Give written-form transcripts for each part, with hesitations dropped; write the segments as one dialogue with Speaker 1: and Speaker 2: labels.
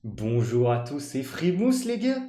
Speaker 1: Bonjour à tous, c'est Frimousse les gars.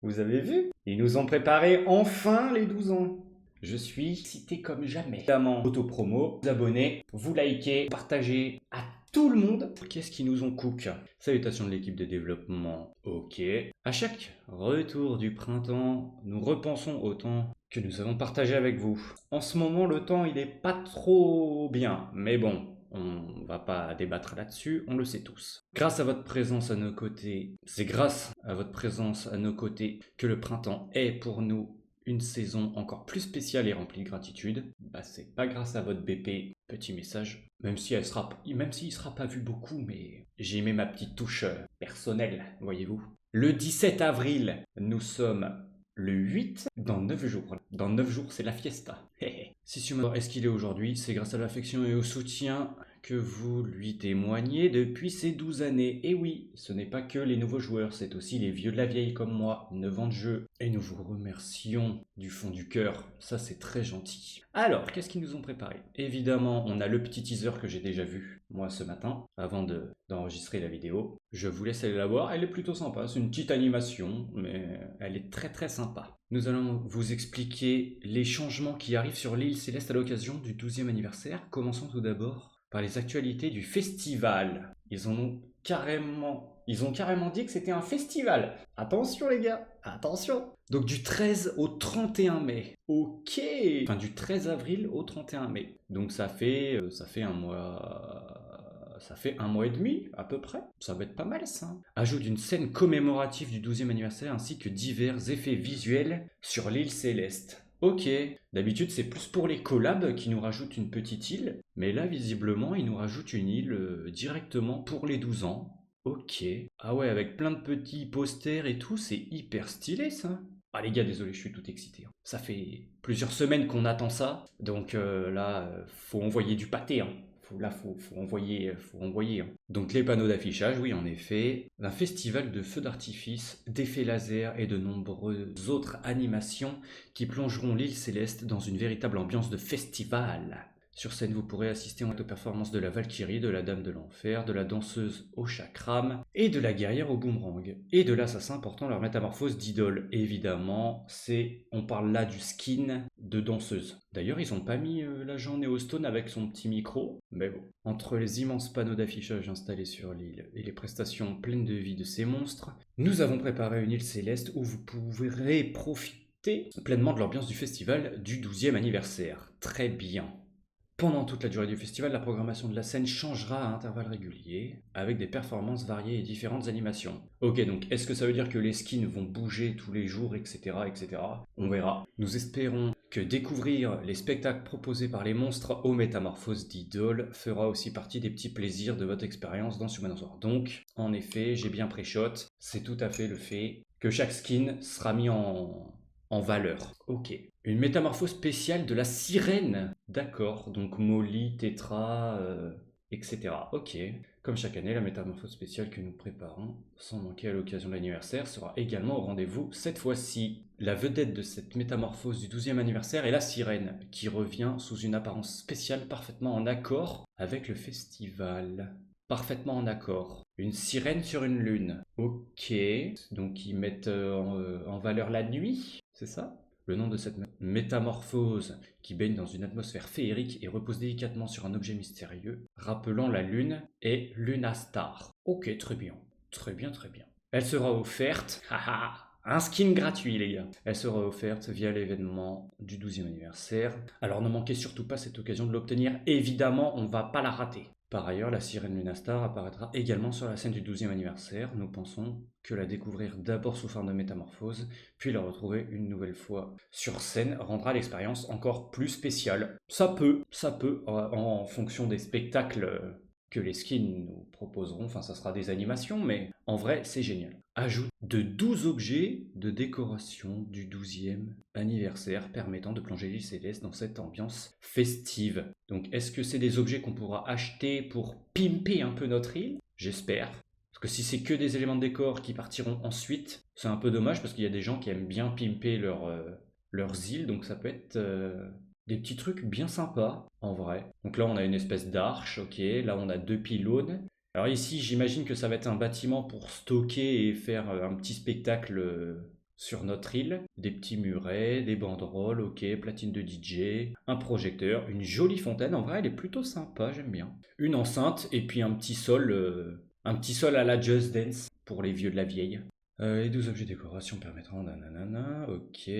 Speaker 1: Vous avez vu? Ils nous ont préparé enfin les 12 ans. Je suis cité comme jamais. Évidemment, auto-promo, vous abonnez, vous likez, partagez à tout le monde. Qu'est-ce qu'ils nous ont cook? Salutations de l'équipe de développement. Ok. À chaque retour du printemps, nous repensons au temps que nous avons partagé avec vous. En ce moment, le temps, il est pas trop bien. Mais bon, on va pas débattre là-dessus, on le sait tous. Grâce à votre présence à nos côtés, c'est grâce à votre présence à nos côtés que le printemps est pour nous une saison encore plus spéciale et remplie de gratitude. C'est pas grâce à votre BP, petit message, même s'il sera pas vu beaucoup, mais j'ai mis ma petite touche personnelle, voyez-vous. Le 17 avril, nous sommes le 8 dans 9 jours. Dans 9 jours, c'est la fiesta. Si Suma est ce qu'il est aujourd'hui, c'est grâce à l'affection et au soutien que vous lui témoignez depuis ces 12 années. Et oui, ce n'est pas que les nouveaux joueurs, c'est aussi les vieux de la vieille comme moi, 9 ans de jeu. Et nous vous remercions du fond du cœur, ça c'est très gentil. Alors, qu'est-ce qu'ils nous ont préparé? Évidemment, on a le petit teaser que j'ai déjà vu, moi, ce matin, avant d'enregistrer la vidéo. Je vous laisse aller la voir, elle est plutôt sympa, c'est une petite animation, mais elle est très très sympa. Nous allons vous expliquer les changements qui arrivent sur l'île Céleste à l'occasion du 12e anniversaire. Commençons tout d'abord par les actualités du festival. Ils ont carrément dit que c'était un festival. Attention les gars, attention. Donc du 13 au 31 mai. Ok. Enfin du 13 avril au 31 mai. Donc ça fait un mois. Ça fait un mois et demi à peu près. Ça va être pas mal ça. Ajout d'une scène commémorative du 12e anniversaire ainsi que divers effets visuels sur l'île Céleste. Ok, d'habitude c'est plus pour les collabs qui nous rajoutent une petite île, mais là visiblement ils nous rajoutent une île directement pour les 12 ans. Ok. Ah ouais, avec plein de petits posters et tout, c'est hyper stylé ça. Ah les gars, désolé, je suis tout excité. Ça fait plusieurs semaines qu'on attend ça, donc faut envoyer du pâté. Faut envoyer. Donc les panneaux d'affichage, oui en effet, un festival de feux d'artifice, d'effets laser et de nombreuses autres animations qui plongeront l'île céleste dans une véritable ambiance de festival. Sur scène, vous pourrez assister aux performances de la Valkyrie, de la Dame de l'Enfer, de la danseuse au chakram, et de la guerrière au boomerang, et de l'assassin portant leur métamorphose d'idole. Évidemment, on parle là du skin de danseuse. D'ailleurs, ils n'ont pas mis l'agent Neostone avec son petit micro, mais bon. Entre les immenses panneaux d'affichage installés sur l'île et les prestations pleines de vie de ces monstres, nous avons préparé une île céleste où vous pourrez profiter pleinement de l'ambiance du festival du 12e anniversaire. Très bien. Pendant toute la durée du festival, la programmation de la scène changera à intervalles réguliers, avec des performances variées et différentes animations. Ok, donc est-ce que ça veut dire que les skins vont bouger tous les jours, etc. On verra. Nous espérons que découvrir les spectacles proposés par les monstres aux métamorphoses d'idoles fera aussi partie des petits plaisirs de votre expérience dans Summoner. Donc, en effet, j'ai bien pré-shot, c'est tout à fait le fait que chaque skin sera mis en valeur. Ok. Une métamorphose spéciale de la sirène. D'accord. Donc Molly, Tetra, etc. Ok. Comme chaque année, la métamorphose spéciale que nous préparons, sans manquer à l'occasion de l'anniversaire, sera également au rendez-vous cette fois-ci. La vedette de cette métamorphose du 12e anniversaire est la sirène, qui revient sous une apparence spéciale parfaitement en accord avec le festival. Parfaitement en accord. Une sirène sur une lune. Ok. Donc ils mettent en valeur la nuit, c'est ça? Le nom de cette métamorphose qui baigne dans une atmosphère féerique et repose délicatement sur un objet mystérieux, rappelant la lune, est Lunastar. Ok, très bien. Très bien, très bien. Elle sera offerte, haha, un skin gratuit les gars. Elle sera offerte via l'événement du 12e anniversaire. Alors ne manquez surtout pas cette occasion de l'obtenir. Évidemment, on va pas la rater. Par ailleurs, la sirène Lunastar apparaîtra également sur la scène du 12e anniversaire. Nous pensons que la découvrir d'abord sous forme de métamorphose, puis la retrouver une nouvelle fois sur scène rendra l'expérience encore plus spéciale. Ça peut, en fonction des spectacles que les skins nous proposeront, enfin ça sera des animations, mais en vrai c'est génial. Ajoute de 12 objets de décoration du 12e anniversaire permettant de plonger l'île céleste dans cette ambiance festive. Donc est-ce que c'est des objets qu'on pourra acheter pour pimper un peu notre île? J'espère. Parce que si c'est que des éléments de décor qui partiront ensuite, c'est un peu dommage parce qu'il y a des gens qui aiment bien pimper leurs îles, donc ça peut être des petits trucs bien sympas en vrai. Donc là on a une espèce d'arche, ok, là on a deux pylônes, Alors ici, j'imagine que ça va être un bâtiment pour stocker et faire un petit spectacle sur notre île. Des petits murets, des banderoles, ok, platine de DJ, un projecteur, une jolie fontaine. En vrai, elle est plutôt sympa, j'aime bien. Une enceinte et puis un petit sol à la Just Dance pour les vieux de la vieille. Les 12 objets décoration permettront nanana, ok.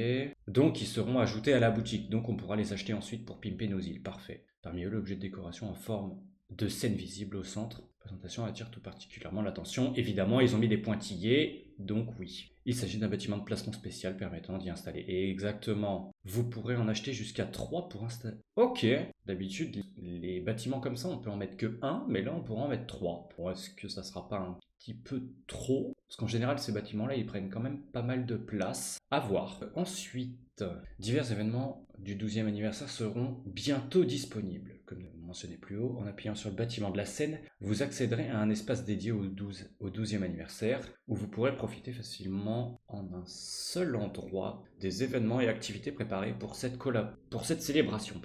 Speaker 1: Donc ils seront ajoutés à la boutique, donc on pourra les acheter ensuite pour pimper nos îles, parfait. Parmi eux, l'objet de décoration en forme de scène visible au centre. La présentation attire tout particulièrement l'attention. Évidemment, ils ont mis des pointillés, donc oui. Il s'agit d'un bâtiment de placement spécial permettant d'y installer. Et exactement, vous pourrez en acheter jusqu'à 3 pour installer. Ok, d'habitude, les bâtiments comme ça, on peut en mettre que un, mais là, on pourra en mettre 3. Bon, est-ce que ça sera pas un petit peu trop? Parce qu'en général, ces bâtiments-là, ils prennent quand même pas mal de place. À voir. Ensuite, divers événements du 12e anniversaire seront bientôt disponibles. Comme mentionné plus haut, en appuyant sur le bâtiment de la scène, vous accéderez à un espace dédié au 12e anniversaire où vous pourrez profiter facilement en un seul endroit des événements et activités préparés pour cette célébration.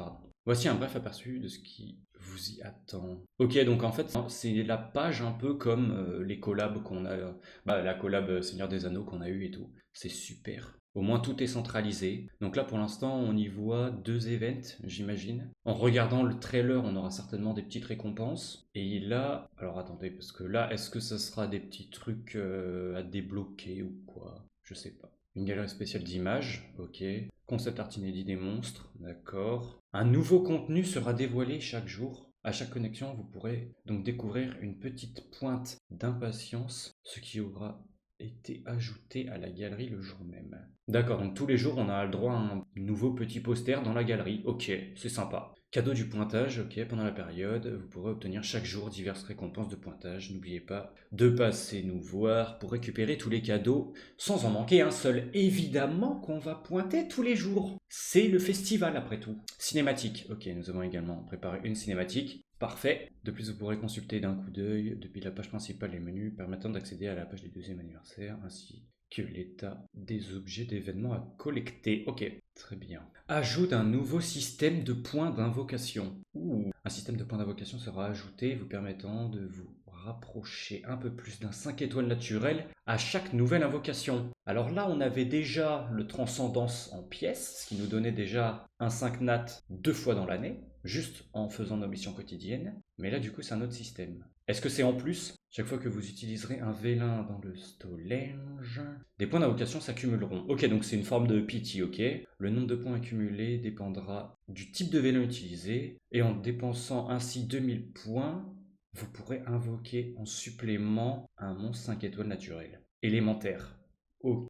Speaker 1: Voici un bref aperçu de ce qui vous y attend. Ok, donc en fait, c'est la page un peu comme les collabs qu'on a, la collab Seigneur des Anneaux qu'on a eu et tout. C'est super. Au moins tout est centralisé. Donc là pour l'instant on y voit 2 events, j'imagine. En regardant le trailer, on aura certainement des petites récompenses. Et là, alors attendez, parce que là, est-ce que ça sera des petits trucs à débloquer ou quoi? Je sais pas. Une galerie spéciale d'images, ok. Concept art inédit des monstres, d'accord. Un nouveau contenu sera dévoilé chaque jour. À chaque connexion, vous pourrez donc découvrir une petite pointe d'impatience, ce qui aura été ajouté à la galerie le jour même. D'accord, donc tous les jours, on a le droit à un nouveau petit poster dans la galerie. Ok, c'est sympa. Cadeau du pointage, ok, pendant la période, vous pourrez obtenir chaque jour diverses récompenses de pointage. N'oubliez pas de passer nous voir pour récupérer tous les cadeaux sans en manquer un seul. Évidemment qu'on va pointer tous les jours. C'est le festival après tout. Cinématique, ok, nous avons également préparé une cinématique. Parfait. De plus, vous pourrez consulter d'un coup d'œil depuis la page principale les menus permettant d'accéder à la page du 2e anniversaire ainsi que l'état des objets d'événements à collecter. Ok, très bien. Ajout d'un nouveau système de points d'invocation. Un système de points d'invocation sera ajouté vous permettant de vous rapprocher un peu plus d'un 5 étoiles naturel à chaque nouvelle invocation. Alors là, on avait déjà le transcendance en pièces, ce qui nous donnait déjà un 5 nat 2 fois dans l'année, juste en faisant nos missions quotidiennes. Mais là, du coup, c'est un autre système. Est-ce que c'est en plus? Chaque fois que vous utiliserez un vélin dans le Stolange, des points d'invocation s'accumuleront. Ok, donc c'est une forme de pity, ok. Le nombre de points accumulés dépendra du type de vélin utilisé, et en dépensant ainsi 2000 points, vous pourrez invoquer en supplément un monstre 5 étoiles naturel. Élémentaire. Ok.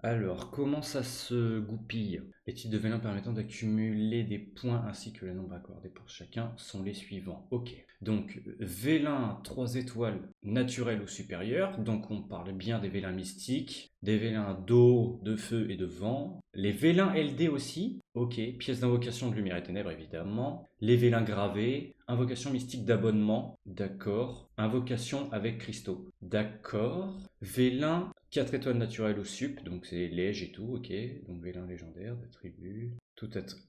Speaker 1: Alors, comment ça se goupille? Les types de vélins permettant d'accumuler des points ainsi que le nombre accordé pour chacun sont les suivants. Ok. Donc, vélin 3 étoiles naturel ou supérieur. Donc, on parle bien des vélins mystiques, des vélins d'eau, de feu et de vent. Les vélins LD aussi. Ok. Pièce d'invocation de lumière et ténèbres, évidemment. Les vélins gravés. Invocation mystique d'abonnement. D'accord. Invocation avec cristaux. D'accord. Vélin 4 étoiles naturelles au sup, donc c'est lége et tout, ok. Donc vélin légendaire, d'attributs.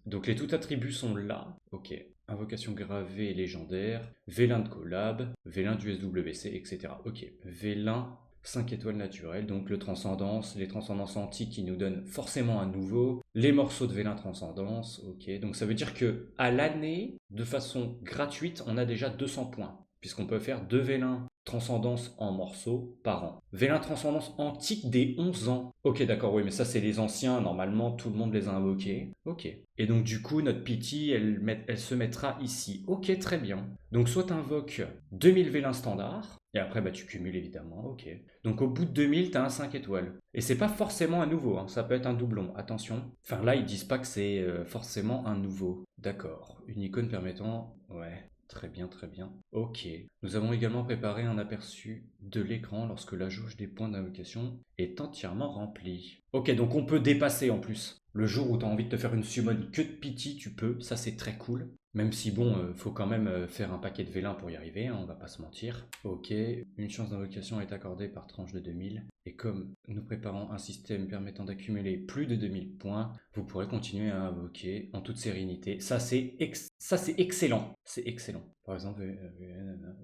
Speaker 1: Donc les tout attributs sont là, ok. Invocation gravée légendaire, vélin de collab, vélin du SWC, etc. Ok. Vélin 5 étoiles naturelles, donc le transcendance, les transcendances antiques qui nous donnent forcément un nouveau, les morceaux de vélin transcendance, ok. Donc ça veut dire que à l'année, de façon gratuite, on a déjà 200 points, puisqu'on peut faire 2 vélins transcendance en morceaux par an. Vélin transcendance antique des 11 ans. Ok, d'accord, oui, mais ça c'est les anciens, normalement tout le monde les a invoqués. Ok. Et donc du coup, notre pity, elle se mettra ici. Ok, très bien. Donc soit tu invoques 2000 vélins standards, et après bah, tu cumules évidemment, ok. Donc au bout de 2000, tu as un 5 étoiles. Et c'est pas forcément un nouveau, hein, ça peut être un doublon, attention. Enfin là, ils disent pas que c'est forcément un nouveau. D'accord. Une icône permettant... Ouais. Très bien, très bien. Ok. Nous avons également préparé un aperçu de l'écran lorsque la jauge des points d'invocation est entièrement remplie. Ok, donc on peut dépasser en plus. Le jour où tu as envie de te faire une summon que de pity, tu peux. Ça, c'est très cool. Même si, bon, faut quand même faire un paquet de vélins pour y arriver, hein, on va pas se mentir. Ok, une chance d'invocation est accordée par tranche de 2000. Et comme nous préparons un système permettant d'accumuler plus de 2000 points, vous pourrez continuer à invoquer en toute sérénité. Ça, c'est excellent. C'est excellent. Par exemple,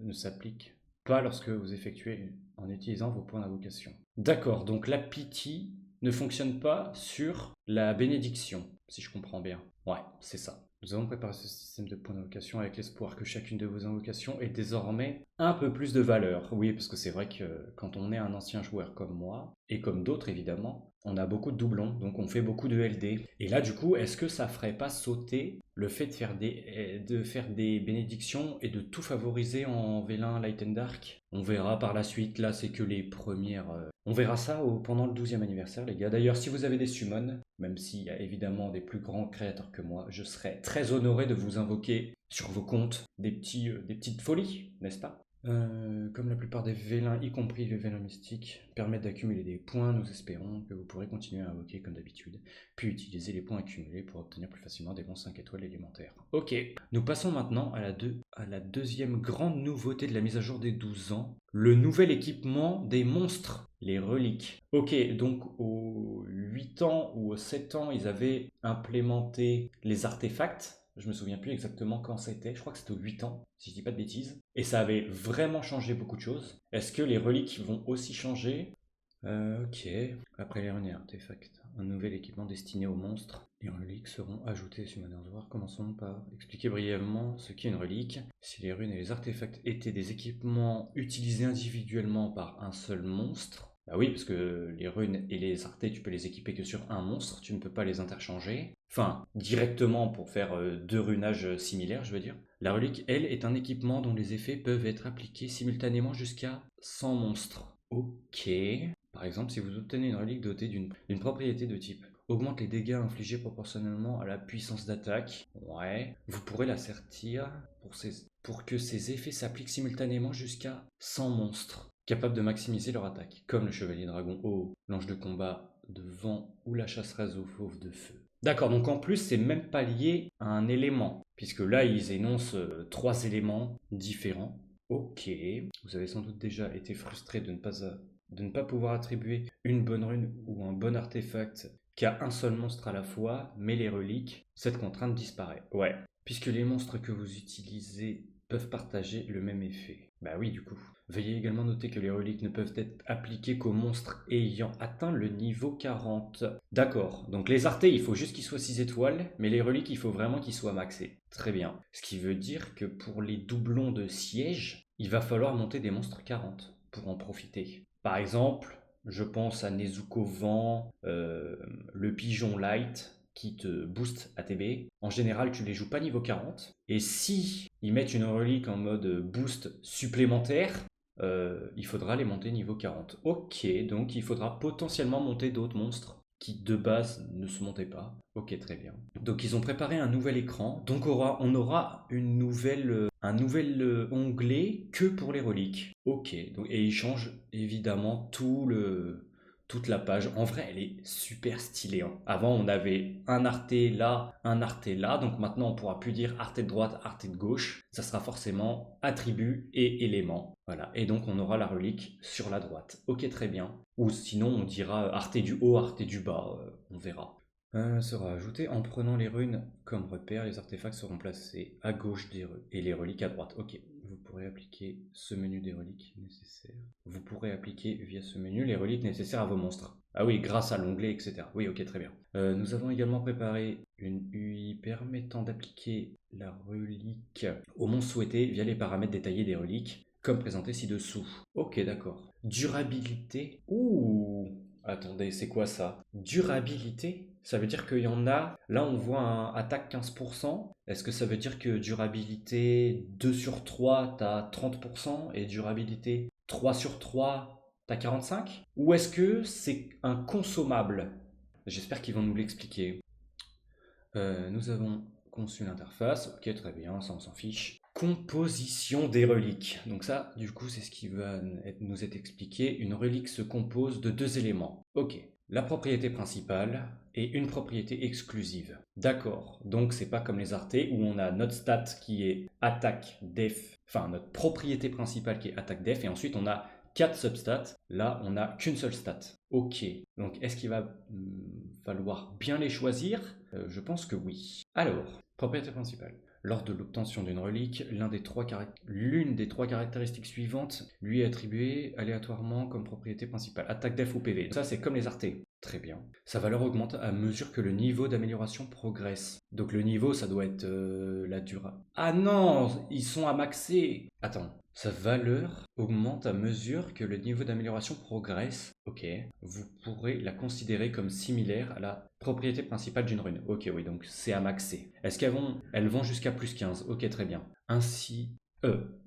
Speaker 1: ne s'applique pas lorsque vous effectuez en utilisant vos points d'invocation. D'accord, donc la pitié ne fonctionne pas sur la bénédiction, si je comprends bien. Ouais, c'est ça. Nous avons préparé ce système de points d'invocation avec l'espoir que chacune de vos invocations ait désormais un peu plus de valeur. Oui, parce que c'est vrai que quand on est un ancien joueur comme moi, et comme d'autres évidemment, on a beaucoup de doublons, donc on fait beaucoup de LD. Et là, du coup, est-ce que ça ferait pas sauter le fait de faire des bénédictions et de tout favoriser en Vélin Light and Dark? On verra par la suite, là c'est que les premières... On verra ça pendant le 12e anniversaire les gars. D'ailleurs si vous avez des summons, même s'il y a évidemment des plus grands créateurs que moi, je serais très honoré de vous invoquer sur vos comptes des petites folies, n'est-ce pas? Comme la plupart des vélins, y compris les vélins mystiques, permettent d'accumuler des points, nous espérons que vous pourrez continuer à invoquer comme d'habitude, puis utiliser les points accumulés pour obtenir plus facilement des bons 5 étoiles élémentaires. Ok, nous passons maintenant à la deuxième grande nouveauté de la mise à jour des 12 ans, le nouvel équipement des monstres, les reliques. Ok, donc aux 8 ans ou aux 7 ans, ils avaient implémenté les artefacts. Je me souviens plus exactement quand c'était, je crois que c'était aux 8 ans, si je dis pas de bêtises. Et ça avait vraiment changé beaucoup de choses. Est-ce que les reliques vont aussi changer? Ok. Après les runes et artefacts, un nouvel équipement destiné aux monstres. Les reliques seront ajoutées sur Summoner's War. Commençons par expliquer brièvement ce qu'est une relique. Si les runes et les artefacts étaient des équipements utilisés individuellement par un seul monstre, bah oui, parce que les runes et les artés, tu peux les équiper que sur un monstre, tu ne peux pas les interchanger. Enfin, directement pour faire deux runages similaires, je veux dire. La relique, elle, est un équipement dont les effets peuvent être appliqués simultanément jusqu'à 100 monstres. Ok. Par exemple, si vous obtenez une relique dotée d'une propriété de type augmente les dégâts infligés proportionnellement à la puissance d'attaque, ouais, vous pourrez la sertir pour que ces effets s'appliquent simultanément jusqu'à 100 monstres, capables de maximiser leur attaque, comme le chevalier dragon haut, l'ange de combat de vent ou la chasseuse aux fauves de feu. D'accord, donc en plus, c'est même pas lié à un élément, puisque là, ils énoncent 3 éléments différents. Ok, vous avez sans doute déjà été frustré de ne pas pouvoir attribuer une bonne rune ou un bon artefact qu'à un seul monstre à la fois, mais les reliques, cette contrainte disparaît. Ouais, puisque les monstres que vous utilisez peuvent partager le même effet. Bah oui, du coup. Veuillez également noter que les reliques ne peuvent être appliquées qu'aux monstres ayant atteint le niveau 40. D'accord, donc les artés, il faut juste qu'ils soient 6 étoiles, mais les reliques, il faut vraiment qu'ils soient maxés. Très bien. Ce qui veut dire que pour les doublons de siège, il va falloir monter des monstres 40 pour en profiter. Par exemple, je pense à Nezuko Vent, le pigeon light qui te booste ATB. En général, tu les joues pas niveau 40. Et si ils mettent une relique en mode boost supplémentaire, il faudra les monter niveau 40. Ok, donc il faudra potentiellement monter d'autres monstres qui de base ne se montaient pas. Ok, très bien. Donc ils ont préparé un nouvel écran. Donc on aura un nouvel onglet que pour les reliques. Ok, donc, et ils changent évidemment toute la page. En vrai, elle est super stylée, hein. Avant, on avait un arté là, un arté là. Donc maintenant, on pourra plus dire arté de droite, arté de gauche. Ça sera forcément attribut et élément. Voilà. Et donc, on aura la relique sur la droite. Ok, très bien. Ou sinon, on dira arté du haut, arté du bas. On verra. Sera ajouté en prenant les runes comme repère. Les artefacts seront placés à gauche et les reliques à droite. Ok. Vous pourrez appliquer ce menu des reliques nécessaires. Vous pourrez appliquer via ce menu les reliques nécessaires à vos monstres. Ah oui, grâce à l'onglet, etc. Oui, ok, très bien. Nous avons également préparé une UI permettant d'appliquer la relique au monstre souhaité via les paramètres détaillés des reliques, comme présenté ci-dessous. Ok, d'accord. Durabilité. Ouh, attendez, c'est quoi ça? Durabilité? Ça veut dire qu'il y en a. Là, on voit un attaque 15%. Est-ce que ça veut dire que durabilité 2 sur 3, t'as 30% et durabilité 3 sur 3, t'as 45? Ou est-ce que c'est un consommable? J'espère qu'ils vont nous l'expliquer. Nous avons conçu l'interface. Ok, très bien, ça on s'en fiche. Composition des reliques. Donc ça, du coup, c'est ce qui va nous être expliqué. Une relique se compose de 2 éléments. Ok, la propriété principale et une propriété exclusive. D'accord, donc c'est pas comme les artés où on a notre stat qui est attaque, def, enfin notre propriété principale qui est attaque, def, et ensuite on a 4 substats. Là, on n'a qu'une seule stat. Ok, donc est-ce qu'il va falloir bien les choisir? Je pense que oui. Alors, propriété principale. Lors de l'obtention d'une relique, l'une des trois caractéristiques suivantes lui est attribuée aléatoirement comme propriété principale. Attaque def ou PV. Ça, c'est comme les artés. Très bien. Sa valeur augmente à mesure que le niveau d'amélioration progresse. Donc le niveau, ça doit être la durée. Ah non, ils sont à maxer. Attends. Sa valeur augmente à mesure que le niveau d'amélioration progresse. Ok. Vous pourrez la considérer comme similaire à la propriété principale d'une rune. Ok, oui, donc c'est à maxer. Est-ce elles vont jusqu'à plus 15? Ok, très bien. Ainsi,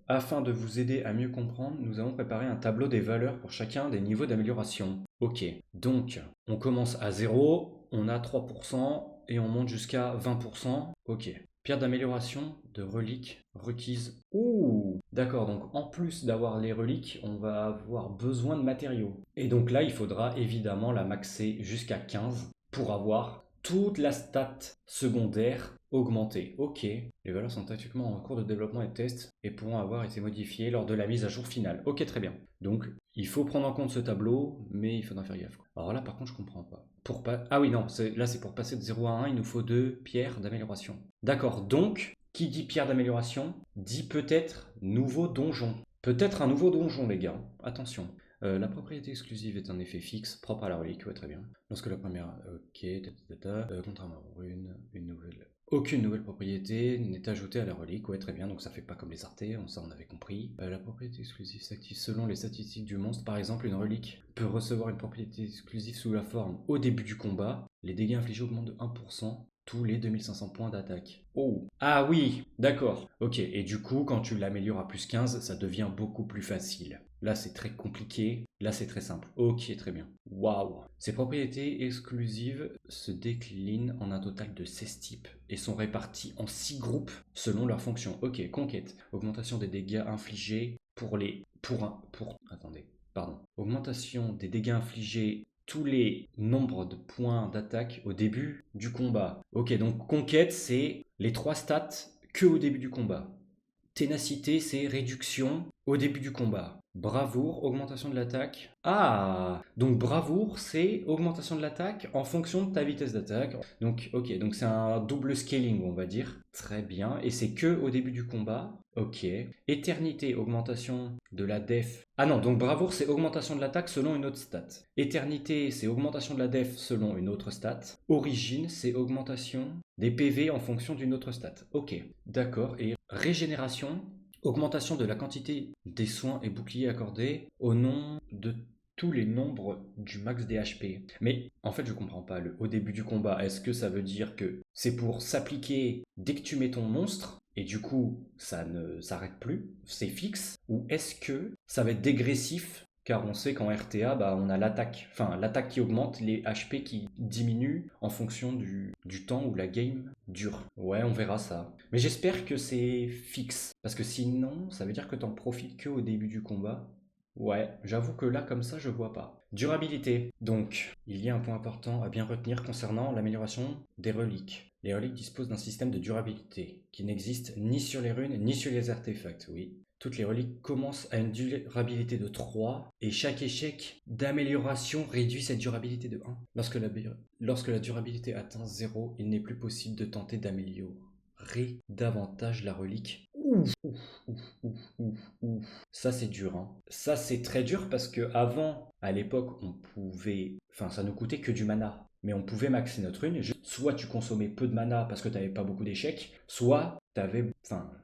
Speaker 1: afin de vous aider à mieux comprendre, nous avons préparé un tableau des valeurs pour chacun des niveaux d'amélioration. Ok, donc on commence à 0, on a 3% et on monte jusqu'à 20%. Ok. Pierre d'amélioration de reliques requises. Ouh, d'accord, donc en plus d'avoir les reliques, on va avoir besoin de matériaux. Et donc là, il faudra évidemment la maxer jusqu'à 15 pour avoir toute la stat secondaire augmentée. Ok, les valeurs sont actuellement en cours de développement et de test et pourront avoir été modifiées lors de la mise à jour finale. Ok, très bien. Donc, il faut prendre en compte ce tableau, mais il faudra faire gaffe. Alors là, par contre, je comprends pas. Ah oui, non, là c'est pour passer de 0 à 1, il nous faut 2 pierres d'amélioration. D'accord, donc, qui dit pierre d'amélioration, dit peut-être nouveau donjon. Peut-être un nouveau donjon, les gars. Attention. La propriété exclusive est un effet fixe, propre à la relique, ouais, très bien. Lorsque la première... Ok, contrairement aux runes, aucune nouvelle propriété n'est ajoutée à la relique, ouais, très bien, donc ça fait pas comme les artés, ça on avait compris. La propriété exclusive s'active selon les statistiques du monstre, par exemple une relique peut recevoir une propriété exclusive sous la forme au début du combat, les dégâts infligés augmentent de 1% tous les 2500 points d'attaque. Oh. Ah oui, d'accord. Ok, et du coup, quand tu l'améliores à plus 15, ça devient beaucoup plus facile. Là, c'est très compliqué. Là, c'est très simple. Ok, très bien. Waouh. Ces propriétés exclusives se déclinent en un total de 16 types et sont réparties en 6 groupes selon leur fonction. Ok, conquête. Augmentation des dégâts infligés attendez. Pardon. Augmentation des dégâts infligés tous les nombres de points d'attaque au début du combat. Ok, donc conquête, c'est les 3 stats que au début du combat. Ténacité, c'est réduction au début du combat. Bravoure, augmentation de l'attaque. Ah, donc bravoure, c'est augmentation de l'attaque en fonction de ta vitesse d'attaque. Donc, ok, donc c'est un double scaling, on va dire. Très bien. Et c'est que au début du combat. Ok. Éternité, augmentation de la def. Ah non, donc bravoure, c'est augmentation de l'attaque selon une autre stat. Éternité, c'est augmentation de la def selon une autre stat. Origine, c'est augmentation des PV en fonction d'une autre stat. Ok, d'accord. Et régénération, augmentation de la quantité des soins et boucliers accordés au nom de tous les nombres du max des HP. Mais en fait, je comprends pas. Au début du combat, est-ce que ça veut dire que c'est pour s'appliquer dès que tu mets ton monstre et du coup, ça ne s'arrête plus, c'est fixe? Ou est-ce que ça va être dégressif car on sait qu'en RTA, on a l'attaque qui augmente, les HP qui diminuent en fonction du temps où la game dure. Ouais, on verra ça. Mais j'espère que c'est fixe, parce que sinon, ça veut dire que t'en profites que au début du combat. Ouais, j'avoue que là, comme ça, je vois pas. Durabilité. Donc, il y a un point important à bien retenir concernant l'amélioration des reliques. Les reliques disposent d'un système de durabilité qui n'existe ni sur les runes ni sur les artefacts, oui. Toutes les reliques commencent à une durabilité de 3 et chaque échec d'amélioration réduit cette durabilité de 1. Lorsque la durabilité atteint 0, il n'est plus possible de tenter d'améliorer davantage la relique. Ouf, ouf, ouf, ouf, ouf, ouf. Ça c'est dur, hein. Ça c'est très dur parce que avant, à l'époque, ça nous coûtait que du mana. Mais on pouvait maxer notre rune. Soit tu consommais peu de mana parce que tu n'avais pas beaucoup d'échecs, soit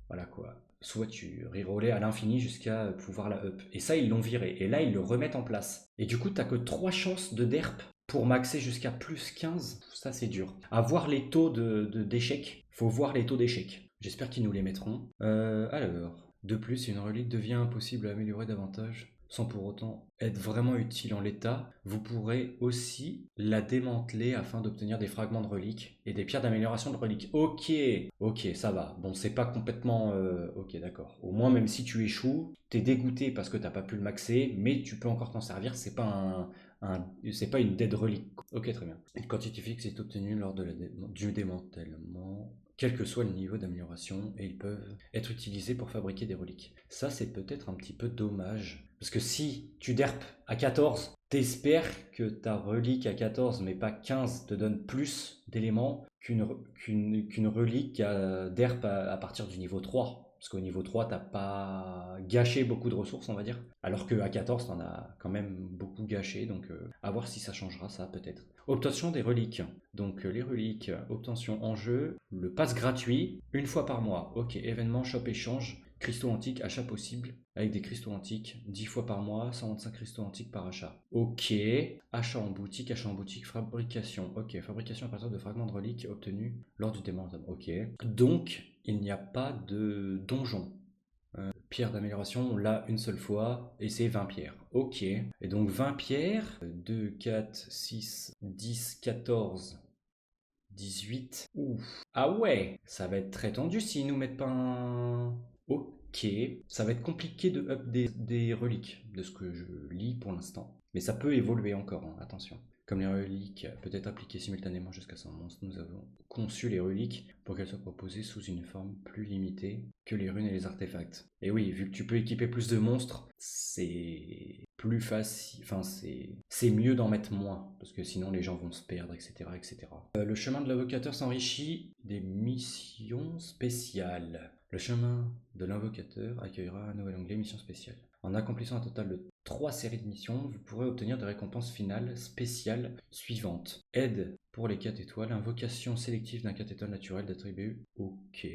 Speaker 1: voilà quoi. Soit tu rerollais à l'infini jusqu'à pouvoir la up. Et ça, ils l'ont viré. Et là, ils le remettent en place. Et du coup, t'as que 3 chances de derp pour maxer jusqu'à plus 15. Ça, c'est dur. À voir les taux d'échecs. Faut voir les taux d'échecs. J'espère qu'ils nous les mettront. Alors, de plus, une relique devient impossible à améliorer davantage sans pour autant être vraiment utile en l'état, vous pourrez aussi la démanteler afin d'obtenir des fragments de reliques et des pierres d'amélioration de reliques. Ok, ça va. Bon, c'est pas complètement... Ok, d'accord. Au moins, même si tu échoues, t'es dégoûté parce que t'as pas pu le maxer, mais tu peux encore t'en servir, c'est pas c'est pas une dead relique. Ok, très bien. Une quantité fixe est obtenue lors du démantèlement quel que soit le niveau d'amélioration, et ils peuvent être utilisés pour fabriquer des reliques. Ça, c'est peut-être un petit peu dommage. Parce que si tu derpes à 14, t'espères que ta relique à 14, mais pas 15, te donne plus d'éléments qu'une relique à derp à partir du niveau 3. Parce qu'au niveau 3, t'as pas gâché beaucoup de ressources, on va dire. Alors qu'à 14, t'en as quand même beaucoup gâché. Donc, à voir si ça changera, ça, peut-être. Obtention des reliques. Donc, les reliques, obtention en jeu, le pass gratuit, une fois par mois. Ok, événement, shop, échange, cristaux antiques, achat possible, avec des cristaux antiques, 10 fois par mois, 125 cristaux antiques par achat. Ok, achat en boutique, fabrication. Ok, fabrication à partir de fragments de reliques obtenus lors du démantèlement. Ok, donc il n'y a pas de donjon. Pierre d'amélioration, on l'a une seule fois et c'est 20 pierres. Ok, et donc 20 pierres, 2, 4, 6, 10, 14, 18. Ouf. Ah ouais, ça va être très tendu s'ils nous mettent pas un... Ok, ça va être compliqué de up des reliques, de ce que je lis pour l'instant. Mais ça peut évoluer encore, hein, attention. Comme les reliques peuvent être appliquées simultanément jusqu'à 100 monstres, nous avons conçu les reliques pour qu'elles soient proposées sous une forme plus limitée que les runes et les artefacts. Et oui, vu que tu peux équiper plus de monstres, c'est plus facile, enfin c'est mieux d'en mettre moins, parce que sinon les gens vont se perdre, etc. etc. Le chemin de l'invocateur s'enrichit des missions spéciales. Le chemin de l'invocateur accueillera un nouvel onglet mission spéciale. En accomplissant un total de 3 séries de missions, vous pourrez obtenir des récompenses finales spéciales suivantes. Aide pour les 4 étoiles, invocation sélective d'un 4 étoiles naturel d'attribut. Ok,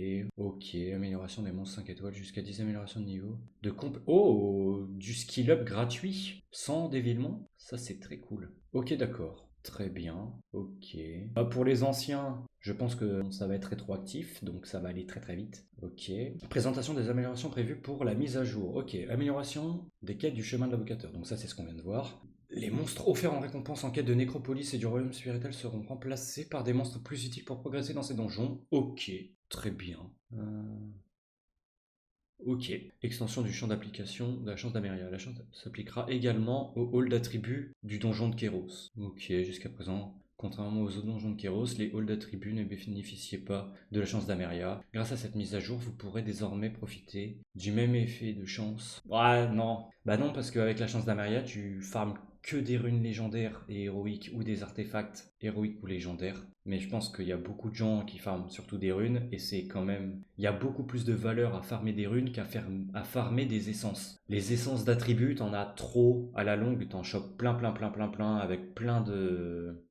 Speaker 1: amélioration des monstres 5 étoiles jusqu'à 10 améliorations de niveau. Du skill up gratuit, sans dévilement. Ça c'est très cool. Ok, d'accord. Très bien, ok. Pour les anciens, je pense que ça va être rétroactif, donc ça va aller très très vite. Ok. Présentation des améliorations prévues pour la mise à jour. Ok, amélioration des quêtes du chemin de l'invocateur. Donc ça c'est ce qu'on vient de voir. Les monstres offerts en récompense en quête de nécropolis et du royaume spirituel seront remplacés par des monstres plus utiles pour progresser dans ces donjons. Ok, très bien. Ok, extension du champ d'application de la chance d'Améria. La chance s'appliquera également au hall d'attributs du donjon de Kéros. Ok, jusqu'à présent, contrairement aux autres donjons de Kéros, les halls d'attributs ne bénéficiaient pas de la chance d'Améria. Grâce à cette mise à jour, vous pourrez désormais profiter du même effet de chance. Ah non, bah non, parce qu'avec la chance d'Améria, tu farmes que des runes légendaires et héroïques ou des artefacts héroïques ou légendaires. Mais je pense qu'il y a beaucoup de gens qui farment surtout des runes et c'est quand même... Il y a beaucoup plus de valeur à farmer des runes à farmer des essences. Les essences d'attributs, t'en as trop à la longue, t'en chopes plein avec plein de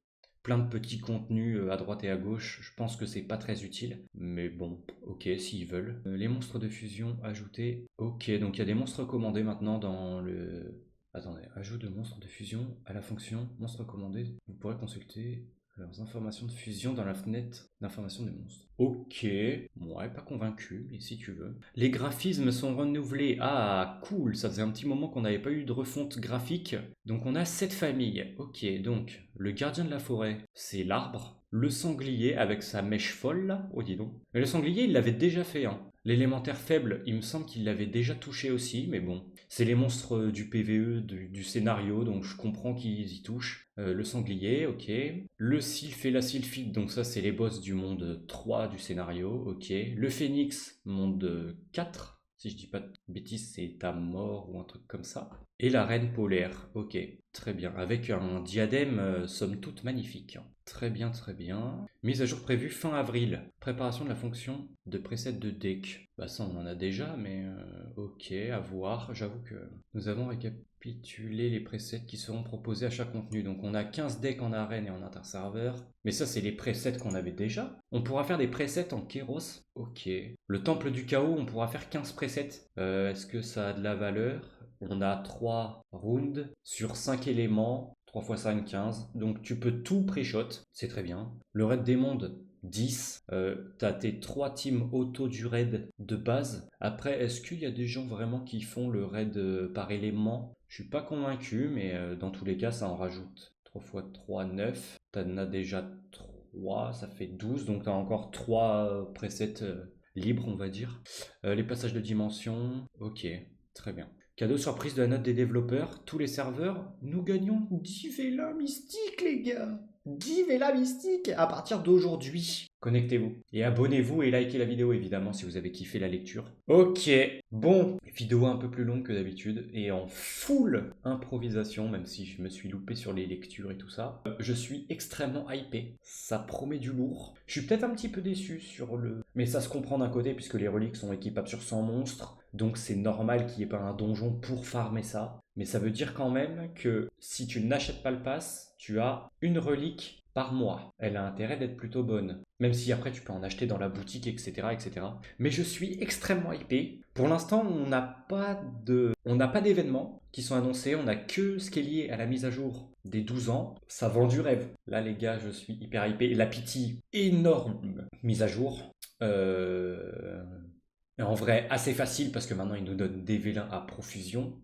Speaker 1: petits contenus à droite et à gauche. Je pense que c'est pas très utile. Mais bon, ok, s'ils veulent. Les monstres de fusion ajoutés. Ok, donc il y a des monstres commandés maintenant dans le... Attendez, ajout de monstres de fusion à la fonction monstres commandés. Vous pourrez consulter leurs informations de fusion dans la fenêtre d'information des monstres. Ok, ouais, pas convaincu, mais si tu veux. Les graphismes sont renouvelés. Ah, cool, ça faisait un petit moment qu'on n'avait pas eu de refonte graphique. Donc on a 7 familles. Ok, donc le gardien de la forêt, c'est l'arbre. Le sanglier avec sa mèche folle là. Oh dis donc. Mais le sanglier, il l'avait déjà fait, hein. L'élémentaire faible, il me semble qu'il l'avait déjà touché aussi, mais bon. C'est les monstres du PVE, du scénario, donc je comprends qu'ils y touchent. Le sanglier, ok. Le sylphe et la sylphide, donc ça c'est les boss du monde 3 du scénario, ok. Le phénix, monde 4, si je dis pas de bêtises, c'est ta mort ou un truc comme ça. Et la reine polaire, ok, très bien. Avec un diadème, somme toute magnifique. Très bien, très bien. Mise à jour prévue fin avril. Préparation de la fonction de preset de deck. Bah ça on en a déjà, mais ok, à voir. J'avoue que nous avons récapitulé les presets qui seront proposés à chaque contenu. Donc on a 15 decks en arène et en interserveur. Mais ça c'est les presets qu'on avait déjà. On pourra faire des presets en Kéros. Ok. Le temple du chaos, on pourra faire 15 presets. Est-ce que ça a de la valeur? On a 3 rounds sur 5 éléments. 3 x 5, 15. Donc tu peux tout pré-shot. C'est très bien. Le raid des mondes, 10. T'as tes 3 teams auto du raid de base. Après, est-ce qu'il y a des gens vraiment qui font le raid par élément? Je suis pas convaincu, mais dans tous les cas, ça en rajoute. 3 x 3, 9. T'en as déjà 3, ça fait 12. Donc t'as encore 3 presets libres, on va dire. Les passages de dimension, ok, très bien. Cadeau surprise de la note des développeurs, tous les serveurs, nous gagnons 10 Vélas mystiques les gars. 10 Vélas mystiques à partir d'aujourd'hui. Connectez-vous. Et abonnez-vous et likez la vidéo, évidemment, si vous avez kiffé la lecture. Ok, bon, vidéo un peu plus longue que d'habitude et en full improvisation, même si je me suis loupé sur les lectures et tout ça. Je suis extrêmement hypé. Ça promet du lourd. Je suis peut-être un petit peu déçu sur le... Mais ça se comprend d'un côté, puisque les reliques sont équipables sur 100 monstres. Donc c'est normal qu'il n'y ait pas un donjon pour farmer ça. Mais ça veut dire quand même que si tu n'achètes pas le pass, tu as une relique par mois. Elle a intérêt d'être plutôt bonne. Même si après tu peux en acheter dans la boutique, etc. etc. Mais je suis extrêmement hypé. Pour l'instant, on n'a pas d'événements qui sont annoncés. On n'a que ce qui est lié à la mise à jour des 12 ans. Ça vend du rêve. Là, les gars, je suis hyper hypé. La pitié, énorme mise à jour. En vrai, assez facile parce que maintenant ils nous donnent des vélins à profusion.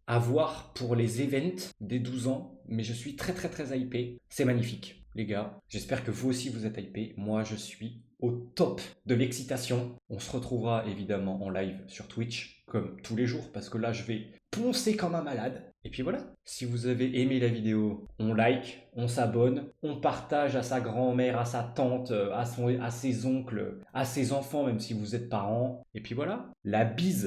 Speaker 1: À voir pour les events des 12 ans, mais je suis très très très hypé. C'est magnifique, les gars. J'espère que vous aussi vous êtes hypés. Moi, je suis au top de l'excitation. On se retrouvera évidemment en live sur Twitch, comme tous les jours, parce que là, je vais poncer comme un malade. Et puis voilà, si vous avez aimé la vidéo, on like, on s'abonne, on partage à sa grand-mère, à sa tante, à ses oncles, à ses enfants, même si vous êtes parents. Et puis voilà, la bise.